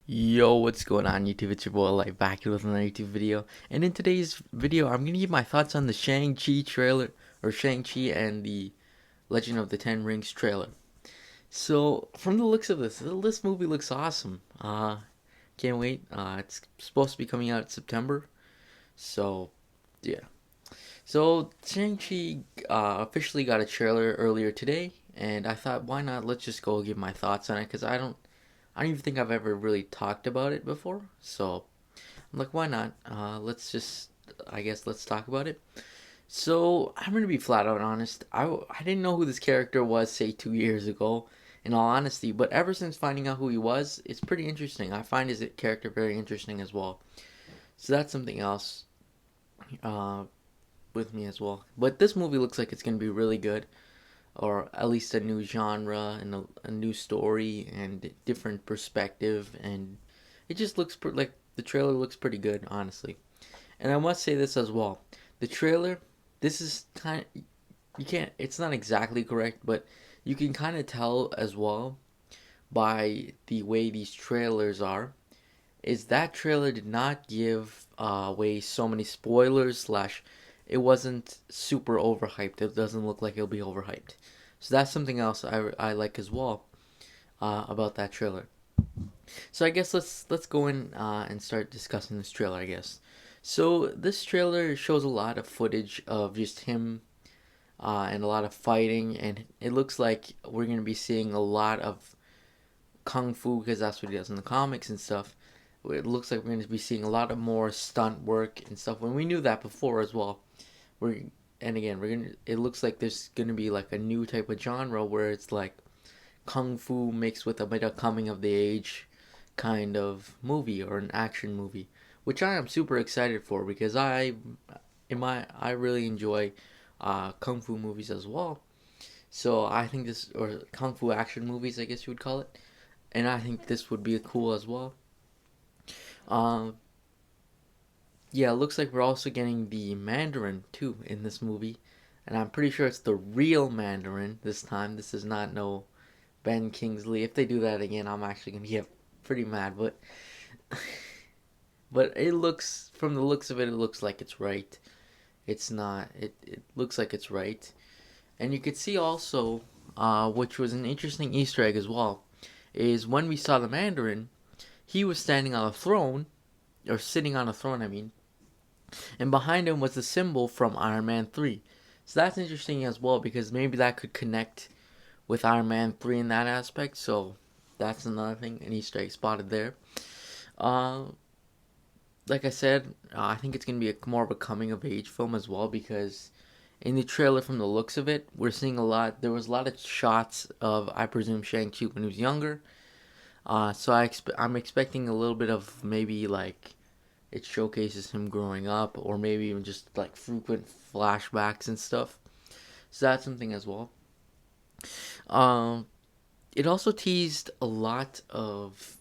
Yo, what's going on YouTube? It's your boy Light back here with another YouTube video. And in today's video, I'm gonna give my thoughts on the Shang-Chi trailer, or Shang-Chi and the Legend of the Ten Rings trailer. So, from the looks of this movie looks awesome. Can't wait. It's supposed to be coming out in September. So, yeah. So, Shang-Chi officially got a trailer earlier today, and I thought, why not? Let's just go give my thoughts on it, because I don't even think I've ever really talked about it before. So I'm like, why not? I guess, let's talk about it. So I'm gonna be flat out honest. I didn't know who this character was, say 2 years ago, in all honesty. But ever since finding out who he was, it's pretty interesting. I find his character very interesting as well. So that's something else uh, with me as well. But this movie looks like it's gonna be really good, or at least a new genre and a new story and different perspective, and it just looks like the trailer looks pretty good, honestly. And I must say this as well, the trailer, this is kind of, you can't, it's not exactly correct, but you can kind of tell as well by the way these trailers are, is that trailer did not give away so many spoilers slash it wasn't super overhyped. It doesn't look like it'll be overhyped. So that's something else I like as well about that trailer. So I guess let's go in and start discussing this trailer, I guess. So this trailer shows a lot of footage of just him and a lot of fighting, and it looks like we're gonna be seeing a lot of kung fu because that's what he does in the comics and stuff. It looks like we're going to be seeing a lot of more stunt work and stuff. When we knew that before as well. We're and again we're gonna. It looks like there's gonna be like a new type of genre where it's like kung fu mixed with a bit of coming of the age kind of movie or an action movie, which I am super excited for because I really enjoy kung fu movies as well. So I think this, or kung fu action movies, I guess you would call it, and I think this would be cool as well. Um, yeah, it looks like we're also getting the Mandarin too in this movie, and I'm pretty sure it's the real Mandarin this time. This is not no Ben Kingsley. If they do that again, I'm actually gonna get pretty mad. But it looks, from the looks of it, it looks like it's right. It's not. It looks like it's right, and you could see also, which was an interesting Easter egg as well, is when we saw the Mandarin, he was standing on a throne, or sitting on a throne, I mean, and behind him was the symbol from Iron Man 3. So that's interesting as well because maybe that could connect with Iron Man 3 in that aspect. So that's another thing, an Easter egg spotted there. Uh, like I said, I think it's going to be more of a coming of age film as well because in the trailer, from the looks of it, we're seeing a lot. There was a lot of shots of, I presume, Shang-Chi when he was younger. So I'm expecting a little bit of maybe like it showcases him growing up, or maybe even just like frequent flashbacks and stuff. So that's something as well. Um, it also teased a lot of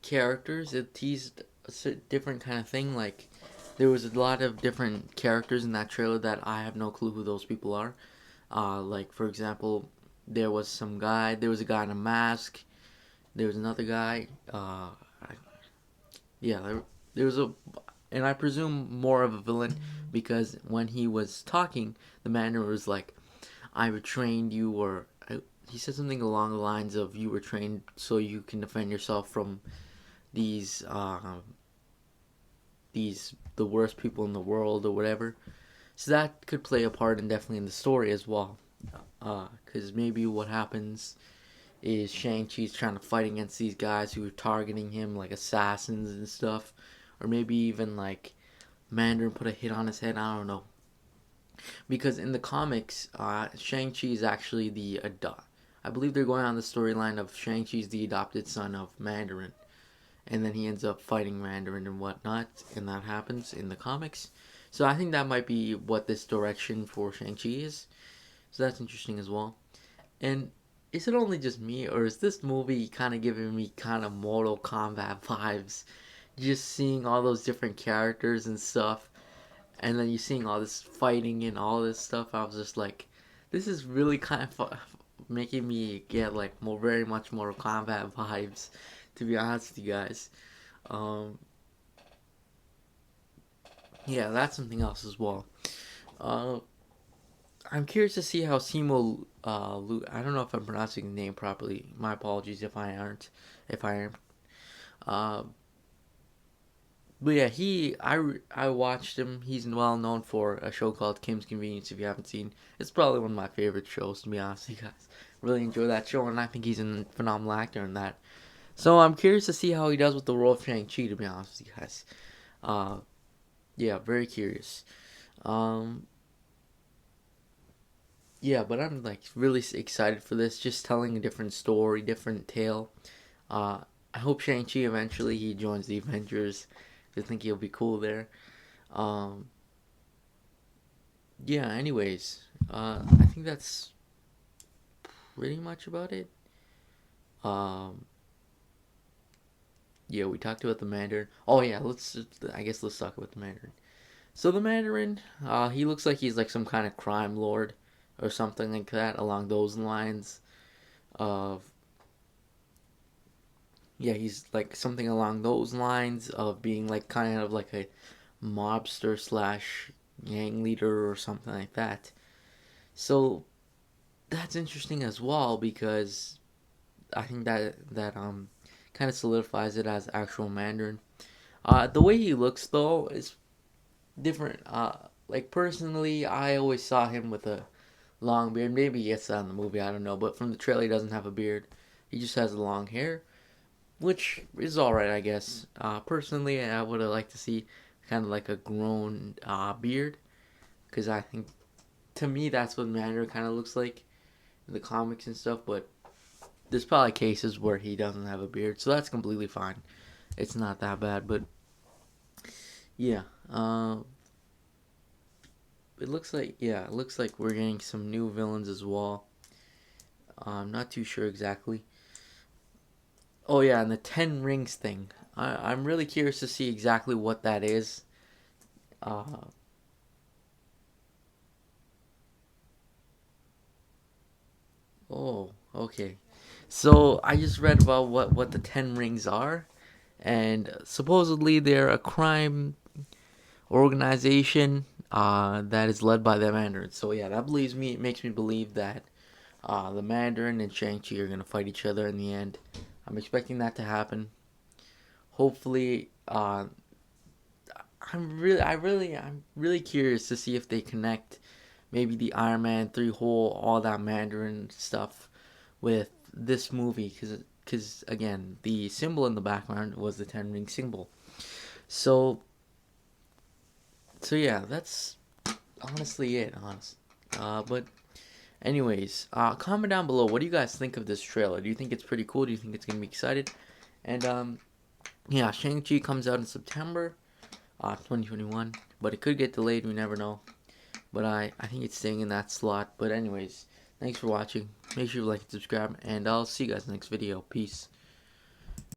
characters. It teased a different kind of thing. Like there was a lot of different characters in that trailer that I have no clue who those people are. Like for example, there was some guy. There was a guy in a mask. There was another guy. Yeah, there was a, and I presume more of a villain because when he was talking, the man was like, "I retrained you," or he said something along the lines of, "You were trained so you can defend yourself from these the worst people in the world or whatever." So that could play a part in definitely in the story as well, because maybe what happens is Shang-Chi's trying to fight against these guys who are targeting him like assassins and stuff. Or maybe even like Mandarin put a hit on his head. I don't know. Because in the comics, Shang-Chi is actually I believe they're going on the storyline of Shang-Chi's the adopted son of Mandarin. And then he ends up fighting Mandarin and whatnot. And that happens in the comics. So I think that might be what this direction for Shang-Chi is. So that's interesting as well. And is it only just me, or is this movie kind of giving me kind of Mortal Kombat vibes? Just seeing all those different characters and stuff, and then you seeing all this fighting and all this stuff. I was just like, this is really kind of making me get like more, very much Mortal Kombat vibes. to be honest with you guys. Um, yeah, that's something else as well. Uh, I'm curious to see how Simo I don't know if I'm pronouncing the name properly. My apologies if I aren't. If I am. Uh, but yeah, I watched him. He's well known for a show called Kim's Convenience. If you haven't seen, it's probably one of my favorite shows, to be honest with you guys. Really enjoy that show, and I think he's a phenomenal actor in that. So I'm curious to see how he does with the role of Shang-Chi, to be honest with you guys. Uh, yeah, very curious. Um, yeah, but I'm like really excited for this. Just telling a different story, different tale. Uh, I hope Shang-Chi eventually he joins the Avengers. I think he'll be cool there. Um, yeah. Anyways, I think that's pretty much about it. Um, yeah, we talked about the Mandarin. Oh yeah, I guess let's talk about the Mandarin. So the Mandarin, he looks like he's like some kind of crime lord or something like that along those lines of yeah, he's like something along those lines of being like kind of like a mobster slash gang leader or something like that. So that's interesting as well because I think that kind of solidifies it as actual Mandarin. The way he looks though is different. Like personally, I always saw him with a long beard. Maybe he gets that in the movie, I don't know. But from the trailer, he doesn't have a beard. He just has long hair, which is alright, I guess. Personally, I would have liked to see kind of like a grown beard, because I think to me that's what Mandarin kind of looks like in the comics and stuff. But there's probably cases where he doesn't have a beard, so that's completely fine. It's not that bad, but yeah. It looks like we're getting some new villains as well. I'm not too sure exactly. Oh yeah, and the Ten Rings thing. I'm really curious to see exactly what that is. Uh, oh, okay. So I just read about what the Ten Rings are, and supposedly they're a crime organization that is led by the Mandarin. So yeah, that believes me. It makes me believe that the Mandarin and Shang-Chi are gonna fight each other in the end. I'm expecting that to happen. Hopefully, I'm really curious to see if they connect maybe the Iron Man 3 whole all that Mandarin stuff with this movie because again the symbol in the background was the Ten Ring symbol. So so yeah, that's honestly it. But anyways, comment down below. What do you guys think of this trailer? Do you think it's pretty cool? Do you think it's gonna be excited? And yeah, Shang-Chi comes out in September, 2021, but it could get delayed. We never know. But I think it's staying in that slot. But anyways, thanks for watching. Make sure you like and subscribe, and I'll see you guys in the next video. Peace.